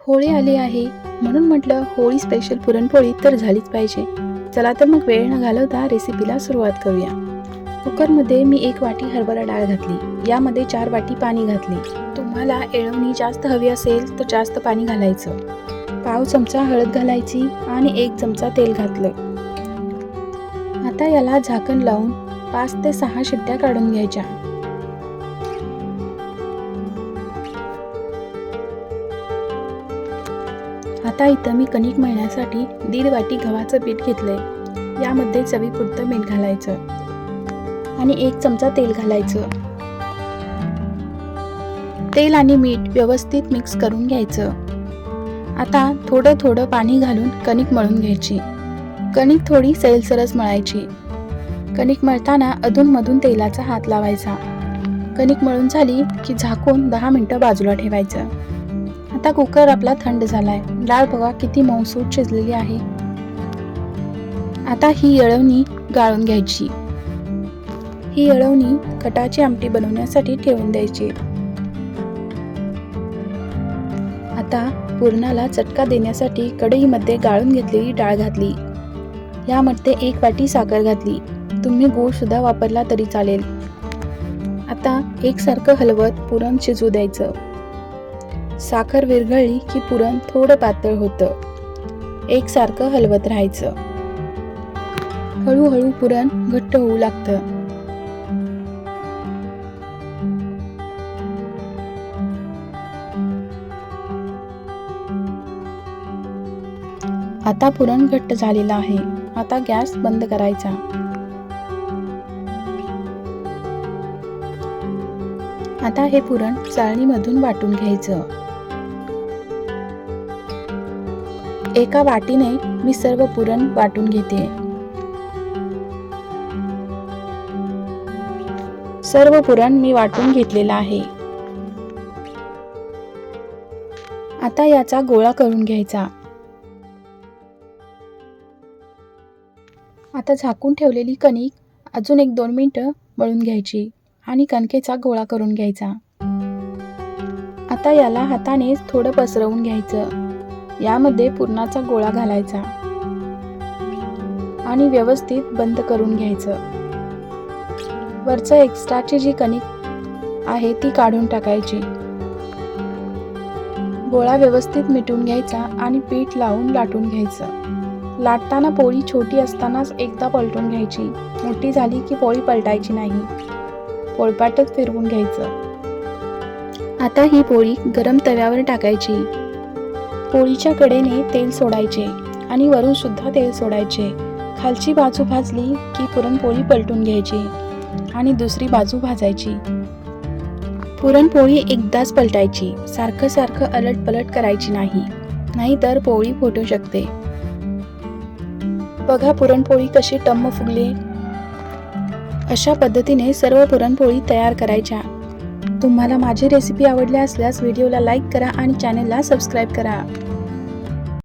होळी आली आहे म्हणून म्हटलं होळी स्पेशल पुरणपोळी तर झालीच पाहिजे। चला तर मग वेळ न घालवता रेसिपीला सुरुवात करूया। कुकरमध्ये मी 1 वाटी हरभरा डाळ घातली, यामध्ये 4 वाटी पाणी घातले। तुम्हाला एळवणी जास्त हवी असेल तर जास्त पाणी घालायचं। पाव चमचा हळद घालायची आणि 1 चमचा तेल घातलं। आता याला झाकण लावून 5 ते 6 शिट्ट्या काढून घ्यायच्या। आता इथं मी कणिक मळण्यासाठी 1.5 वाटी गव्हाचं पीठ घेतलंय। यामध्ये चवीपुरतं मीठ घालायचं आणि 1 चमचा तेल घालायचं। तेल आणि मीठ व्यवस्थित मिक्स करून घ्यायचं। आता थोडं थोडं पाणी घालून कणिक मळून घ्यायची। कणिक थोडी सैलसरच मळायची। कणिक मळताना अधूनमधून तेलाचा हात लावायचा। कणिक मळून झाली की झाकून 10 मिनिटं बाजूला ठेवायचं। आता कुकर आपला थंड झालाय। डाळ बघा किती मऊसूत शिजलेली आहे। आता ही येळवणी गाळून घ्यायची। ही येळवणी कटाची आमटी बनवण्यासाठी ठेवून द्यायची। आता पुरणाला चटका देण्यासाठी कढईमध्ये गाळून घेतलेली डाळ घातली। यामध्ये 1 वाटी साखर घातली। तुम्ही गूळ सुद्धा वापरला तरी चालेल। आता एकसारखं हलवत पुरण शिजू द्यायचं। साखर विरघळली की पुरण थोडं पातळ होतं। एकसारखं हलवत राहायचं। हळूहळू पुरण घट्ट होऊ लागतं। आता पुरण घट्ट झालेलं आहे। आता गॅस बंद करायचा। आता हे पुरण चाळणीमधून वाटून घ्यायचं। एका वाटीने मी सर्व पुरण वाटून घेते। सर्व पुरण मी वाटून घेतलेलं आहे। आता याचा गोळा करून घ्यायचा। आता झाकून ठेवलेली कणिक अजून 1-2 मिनिटं मळून घ्यायची आणि कणकेचा गोळा करून घ्यायचा। आता याला हाताने थोडं पसरवून घ्यायचं। यामध्ये पुरणाचा गोळा घालायचा आणि व्यवस्थित बंद करून घ्यायचं। वरचं एक्स्ट्राची जी कणिक आहे ती काढून टाकायची। गोळा व्यवस्थित मिटून घ्यायचा आणि पीठ लावून लाटून घ्यायचं। लाटताना पोळी छोटी असतानाच एकदा पलटून घ्यायची। मोठी झाली की पोळी पलटायची नाही। पोळपाटच फिरवून घ्यायचं। आता ही पोळी गरम तव्यावर टाकायची। पोळीच्या कडेने तेल सोडायचे आणि वरून सुद्धा तेल सोडायचे। खालची बाजू भाजली की पुरणपोळी पलटून घ्यायची आणि दुसरी बाजू भाजायची। पुरणपोळी एकदाच पलटायची। सारखं सारखं अलटपलट करायची नाही, नाहीतर पोळी फुटू शकते। बघा पुरणपोळी कशी टम्म फुगली। अशा पद्धतीने सर्व पुरणपोळी तयार करायच्या। तुम्हाला माझी रेसिपी आवडली असल्यास व्हिडिओला लाईक करा आणि चॅनलला सबस्क्राईब करा।